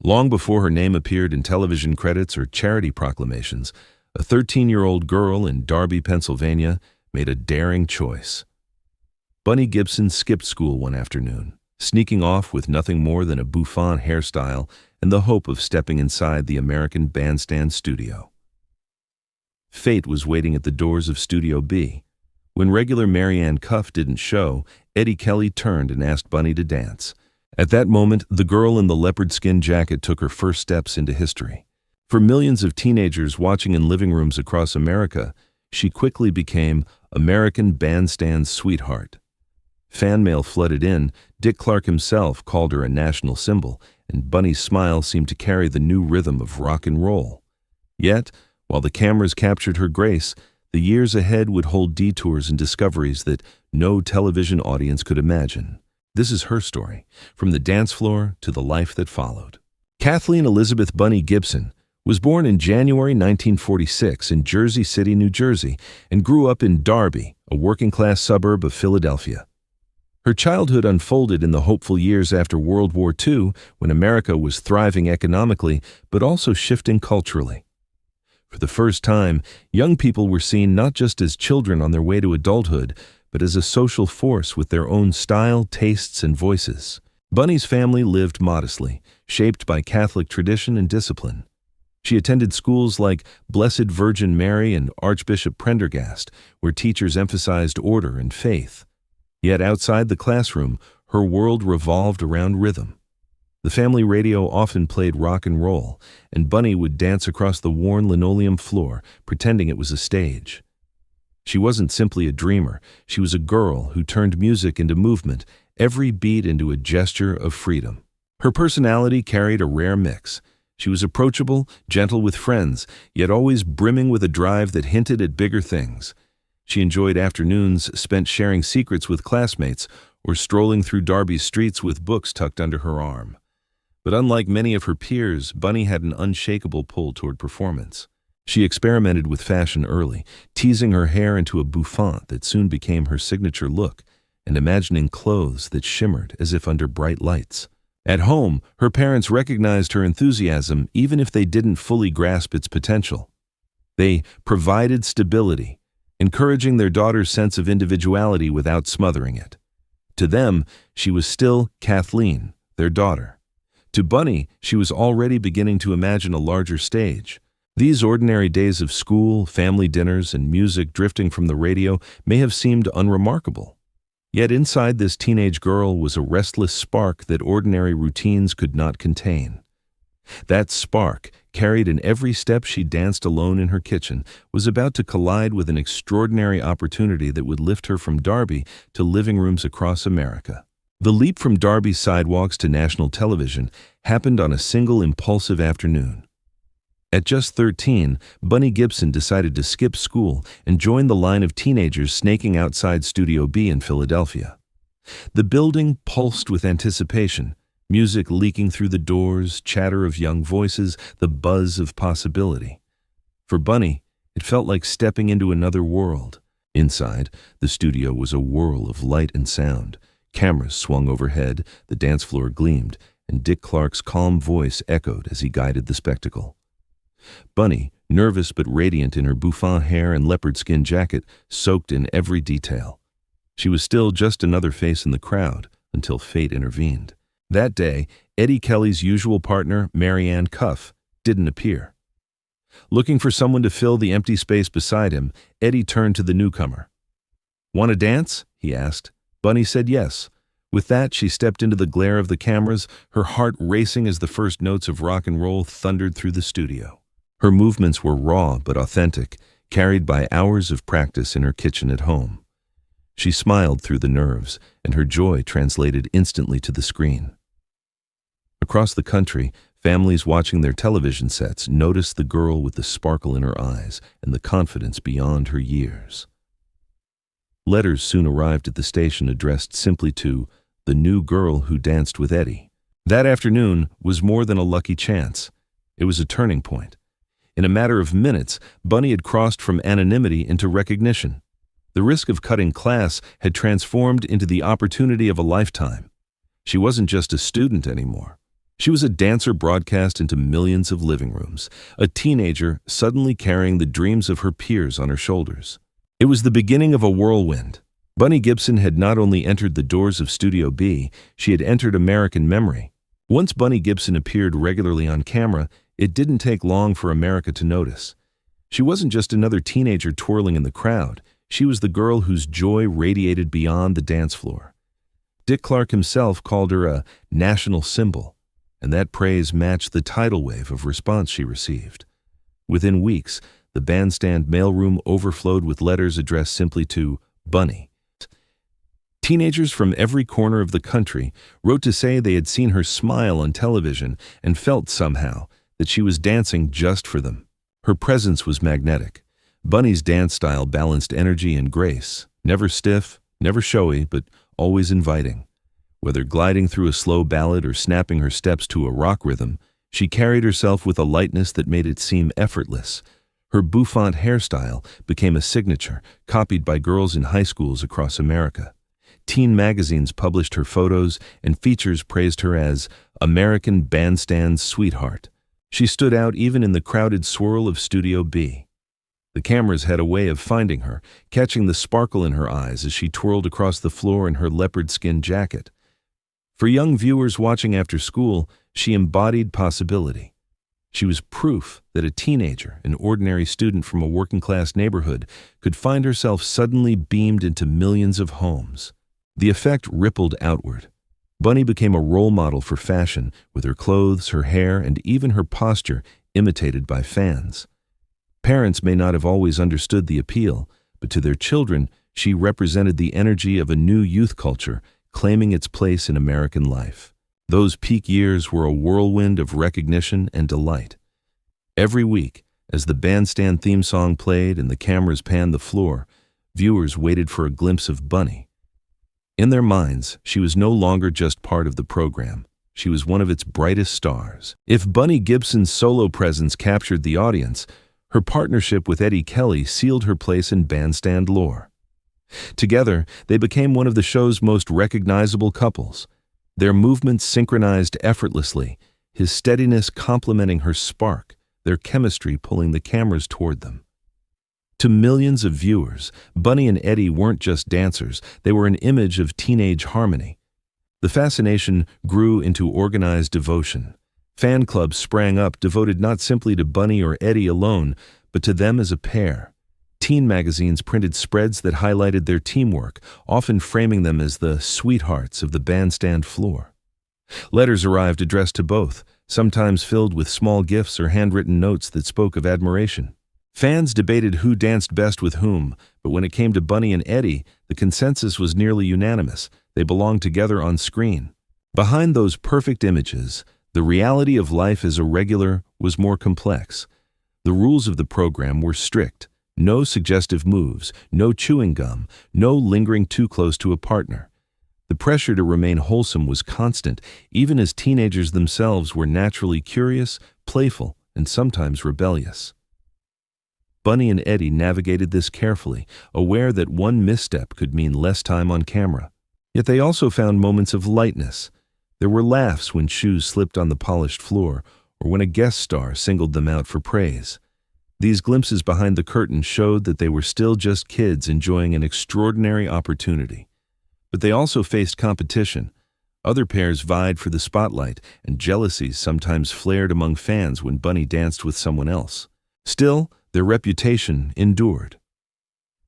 Long before her name appeared in television credits or charity proclamations, a 13-year-old girl in Darby, Pennsylvania, made a daring choice. Bunny Gibson skipped school one afternoon, sneaking off with nothing more than a bouffant hairstyle and the hope of stepping inside the American Bandstand studio. Fate was waiting at the doors of Studio B. When regular Marianne Cuff didn't show, Eddie Kelly turned and asked Bunny to dance. At that moment, the girl in the leopard-skin jacket took her first steps into history. For millions of teenagers watching in living rooms across America, she quickly became American Bandstand's sweetheart. Fan mail flooded in. Dick Clark himself called her a national symbol, and Bunny's smile seemed to carry the new rhythm of rock and roll. Yet, while the cameras captured her grace, the years ahead would hold detours and discoveries that no television audience could imagine. This is her story, from the dance floor to the life that followed. Kathleen Elizabeth Bunny Gibson was born in January 1946 in Jersey City, New Jersey, and grew up in Darby, a working-class suburb of Philadelphia. Her childhood unfolded in the hopeful years after World War II, when America was thriving economically, but also shifting culturally. For the first time, young people were seen not just as children on their way to adulthood, but as a social force with their own style, tastes, and voices. Bunny's family lived modestly, shaped by Catholic tradition and discipline. She attended schools like Blessed Virgin Mary and Archbishop Prendergast, where teachers emphasized order and faith. Yet outside the classroom, her world revolved around rhythm. The family radio often played rock and roll, and Bunny would dance across the worn linoleum floor, pretending it was a stage. She wasn't simply a dreamer. She was a girl who turned music into movement, every beat into a gesture of freedom. Her personality carried a rare mix. She was approachable, gentle with friends, yet always brimming with a drive that hinted at bigger things. She enjoyed afternoons spent sharing secrets with classmates or strolling through Darby's streets with books tucked under her arm. But unlike many of her peers, Bunny had an unshakable pull toward performance. She experimented with fashion early, teasing her hair into a bouffant that soon became her signature look, and imagining clothes that shimmered as if under bright lights. At home, her parents recognized her enthusiasm even if they didn't fully grasp its potential. They provided stability, encouraging their daughter's sense of individuality without smothering it. To them, she was still Kathleen, their daughter. To Bunny, she was already beginning to imagine a larger stage. These ordinary days of school, family dinners, and music drifting from the radio may have seemed unremarkable. Yet inside this teenage girl was a restless spark that ordinary routines could not contain. That spark, carried in every step she danced alone in her kitchen, was about to collide with an extraordinary opportunity that would lift her from Darby to living rooms across America. The leap from Darby's sidewalks to national television happened on a single impulsive afternoon. At just 13, Bunny Gibson decided to skip school and join the line of teenagers snaking outside Studio B in Philadelphia. The building pulsed with anticipation, music leaking through the doors, chatter of young voices, the buzz of possibility. For Bunny, it felt like stepping into another world. Inside, the studio was a whirl of light and sound. Cameras swung overhead, the dance floor gleamed, and Dick Clark's calm voice echoed as he guided the spectacle. Bunny, nervous but radiant in her bouffant hair and leopard-skin jacket, soaked in every detail. She was still just another face in the crowd until fate intervened. That day, Eddie Kelly's usual partner, Marianne Cuff, didn't appear. Looking for someone to fill the empty space beside him, Eddie turned to the newcomer. "Want to dance?" he asked. Bunny said yes. With that, she stepped into the glare of the cameras, her heart racing as the first notes of rock and roll thundered through the studio. Her movements were raw but authentic, carried by hours of practice in her kitchen at home. She smiled through the nerves, and her joy translated instantly to the screen. Across the country, families watching their television sets noticed the girl with the sparkle in her eyes and the confidence beyond her years. Letters soon arrived at the station addressed simply to the new girl who danced with Eddie. That afternoon was more than a lucky chance. It was a turning point. In a matter of minutes, Bunny had crossed from anonymity into recognition. The risk of cutting class had transformed into the opportunity of a lifetime. She wasn't just a student anymore. She was a dancer broadcast into millions of living rooms, a teenager suddenly carrying the dreams of her peers on her shoulders. It was the beginning of a whirlwind. Bunny Gibson had not only entered the doors of Studio B, she had entered American memory. Once Bunny Gibson appeared regularly on camera, it didn't take long for America to notice. She wasn't just another teenager twirling in the crowd. She was the girl whose joy radiated beyond the dance floor. Dick Clark himself called her a national symbol, and that praise matched the tidal wave of response she received. Within weeks, the Bandstand mailroom overflowed with letters addressed simply to Bunny. Teenagers from every corner of the country wrote to say they had seen her smile on television and felt somehow that she was dancing just for them. Her presence was magnetic. Bunny's dance style balanced energy and grace, never stiff, never showy, but always inviting. Whether gliding through a slow ballad or snapping her steps to a rock rhythm, she carried herself with a lightness that made it seem effortless. Her bouffant hairstyle became a signature, copied by girls in high schools across America. Teen magazines published her photos, and features praised her as American Bandstand's sweetheart. She stood out even in the crowded swirl of Studio B. The cameras had a way of finding her, catching the sparkle in her eyes as she twirled across the floor in her leopard-skin jacket. For young viewers watching after school, she embodied possibility. She was proof that a teenager, an ordinary student from a working-class neighborhood, could find herself suddenly beamed into millions of homes. The effect rippled outward. Bunny became a role model for fashion, with her clothes, her hair, and even her posture imitated by fans. Parents may not have always understood the appeal, but to their children, she represented the energy of a new youth culture, claiming its place in American life. Those peak years were a whirlwind of recognition and delight. Every week, as the Bandstand theme song played and the cameras panned the floor, viewers waited for a glimpse of Bunny. In their minds, she was no longer just part of the program. She was one of its brightest stars. If Bunny Gibson's solo presence captured the audience, her partnership with Eddie Kelly sealed her place in Bandstand lore. Together, they became one of the show's most recognizable couples. Their movements synchronized effortlessly, his steadiness complementing her spark, their chemistry pulling the cameras toward them. To millions of viewers, Bunny and Eddie weren't just dancers, they were an image of teenage harmony. The fascination grew into organized devotion. Fan clubs sprang up devoted not simply to Bunny or Eddie alone, but to them as a pair. Teen magazines printed spreads that highlighted their teamwork, often framing them as the sweethearts of the bandstand floor. Letters arrived addressed to both, sometimes filled with small gifts or handwritten notes that spoke of admiration. Fans debated who danced best with whom, but when it came to Bunny and Eddie, the consensus was nearly unanimous. They belonged together on screen. Behind those perfect images, the reality of life as a regular was more complex. The rules of the program were strict. No suggestive moves, no chewing gum, no lingering too close to a partner. The pressure to remain wholesome was constant, even as teenagers themselves were naturally curious, playful, and sometimes rebellious. Bunny and Eddie navigated this carefully, aware that one misstep could mean less time on camera. Yet they also found moments of lightness. There were laughs when shoes slipped on the polished floor, or when a guest star singled them out for praise. These glimpses behind the curtain showed that they were still just kids enjoying an extraordinary opportunity. But they also faced competition. Other pairs vied for the spotlight, and jealousies sometimes flared among fans when Bunny danced with someone else. Still, their reputation endured.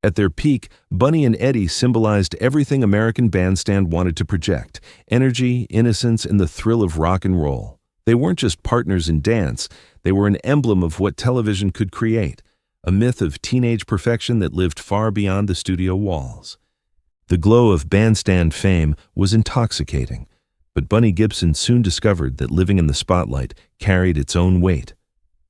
At their peak, Bunny and Eddie symbolized everything American Bandstand wanted to project: energy, innocence, and the thrill of rock and roll. They weren't just partners in dance, they were an emblem of what television could create, a myth of teenage perfection that lived far beyond the studio walls. The glow of Bandstand fame was intoxicating, but Bunny Gibson soon discovered that living in the spotlight carried its own weight.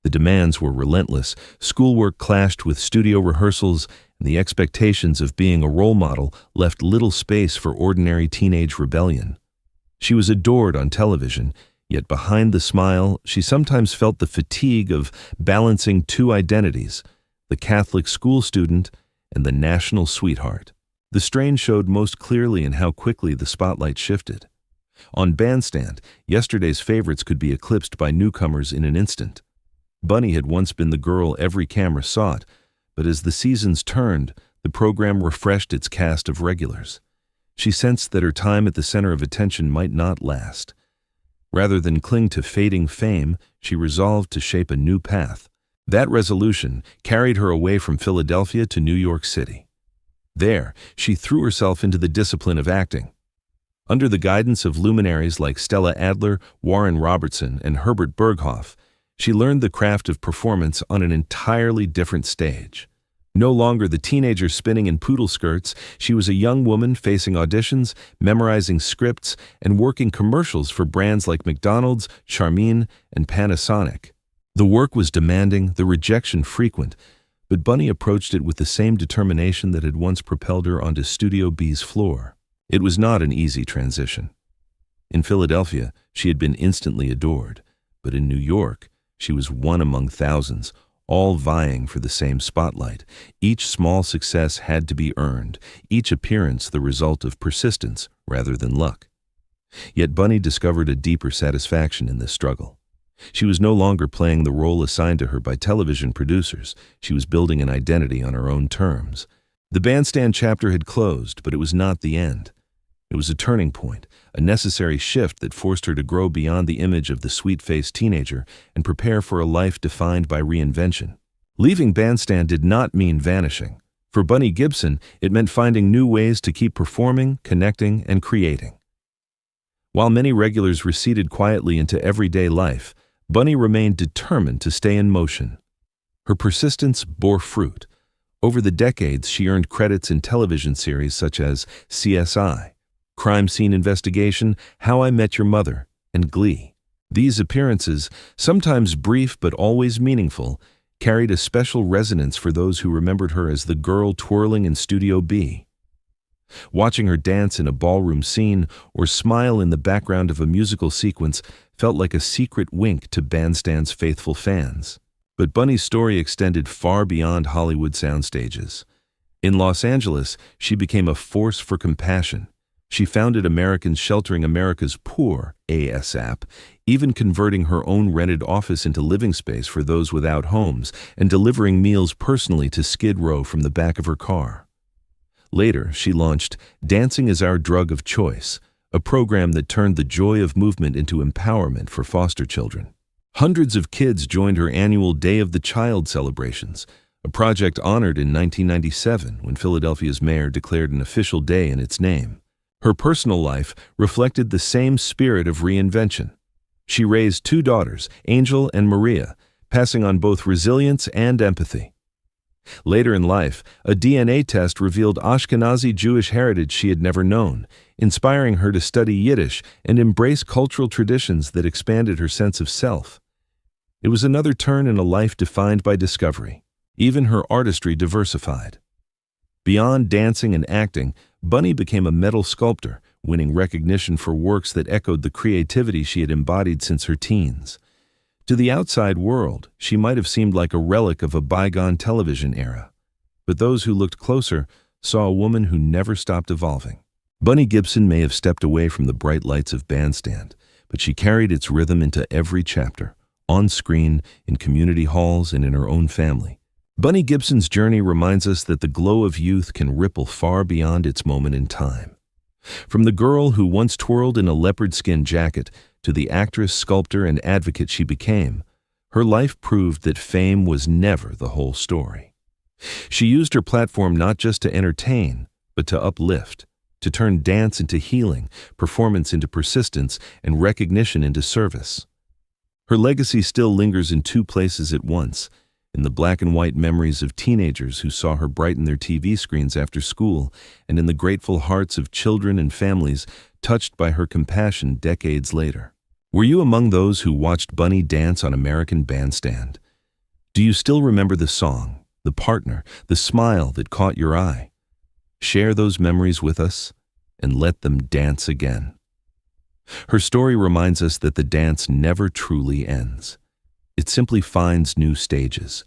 The demands were relentless, schoolwork clashed with studio rehearsals, and the expectations of being a role model left little space for ordinary teenage rebellion. She was adored on television, yet behind the smile, she sometimes felt the fatigue of balancing two identities, the Catholic school student and the national sweetheart. The strain showed most clearly in how quickly the spotlight shifted. On Bandstand, yesterday's favorites could be eclipsed by newcomers in an instant. Bunny had once been the girl every camera sought, but as the seasons turned, the program refreshed its cast of regulars. She sensed that her time at the center of attention might not last. Rather than cling to fading fame, she resolved to shape a new path. That resolution carried her away from Philadelphia to New York City. There, she threw herself into the discipline of acting. Under the guidance of luminaries like Stella Adler, Warren Robertson, and Herbert Berghoff, she learned the craft of performance on an entirely different stage. No longer the teenager spinning in poodle skirts, she was a young woman facing auditions, memorizing scripts, and working commercials for brands like McDonald's, Charmin, and Panasonic. The work was demanding, the rejection frequent, but Bunny approached it with the same determination that had once propelled her onto Studio B's floor. It was not an easy transition. In Philadelphia, she had been instantly adored, but in New York, she was one among thousands, all vying for the same spotlight. Each small success had to be earned, each appearance the result of persistence rather than luck. Yet Bunny discovered a deeper satisfaction in this struggle. She was no longer playing the role assigned to her by television producers. She was building an identity on her own terms. The Bandstand chapter had closed, but it was not the end. It was a turning point, a necessary shift that forced her to grow beyond the image of the sweet-faced teenager and prepare for a life defined by reinvention. Leaving Bandstand did not mean vanishing. For Bunny Gibson, it meant finding new ways to keep performing, connecting, and creating. While many regulars receded quietly into everyday life, Bunny remained determined to stay in motion. Her persistence bore fruit. Over the decades, she earned credits in television series such as CSI, Crime Scene Investigation, How I Met Your Mother, and Glee. These appearances, sometimes brief but always meaningful, carried a special resonance for those who remembered her as the girl twirling in Studio B. Watching her dance in a ballroom scene or smile in the background of a musical sequence felt like a secret wink to Bandstand's faithful fans. But Bunny's story extended far beyond Hollywood soundstages. In Los Angeles, she became a force for compassion. She founded Americans Sheltering America's Poor, ASAP, even converting her own rented office into living space for those without homes and delivering meals personally to Skid Row from the back of her car. Later, she launched Dancing is Our Drug of Choice, a program that turned the joy of movement into empowerment for foster children. Hundreds of kids joined her annual Day of the Child celebrations, a project honored in 1997 when Philadelphia's mayor declared an official day in its name. Her personal life reflected the same spirit of reinvention. She raised two daughters, Angel and Maria, passing on both resilience and empathy. Later in life, a DNA test revealed Ashkenazi Jewish heritage she had never known, inspiring her to study Yiddish and embrace cultural traditions that expanded her sense of self. It was another turn in a life defined by discovery. Even her artistry diversified. Beyond dancing and acting, Bunny became a metal sculptor, winning recognition for works that echoed the creativity she had embodied since her teens. To the outside world, she might have seemed like a relic of a bygone television era. But those who looked closer saw a woman who never stopped evolving. Bunny Gibson may have stepped away from the bright lights of Bandstand, but she carried its rhythm into every chapter, on screen, in community halls, and in her own family. Bunny Gibson's journey reminds us that the glow of youth can ripple far beyond its moment in time. From the girl who once twirled in a leopard-skin jacket to the actress, sculptor, and advocate she became, her life proved that fame was never the whole story. She used her platform not just to entertain, but to uplift, to turn dance into healing, performance into persistence, and recognition into service. Her legacy still lingers in two places at once, in the black and white memories of teenagers who saw her brighten their TV screens after school, and in the grateful hearts of children and families touched by her compassion decades later. Were you among those who watched Bunny dance on American Bandstand? Do you still remember the song, the partner, the smile that caught your eye? Share those memories with us and let them dance again. Her story reminds us that the dance never truly ends. It simply finds new stages.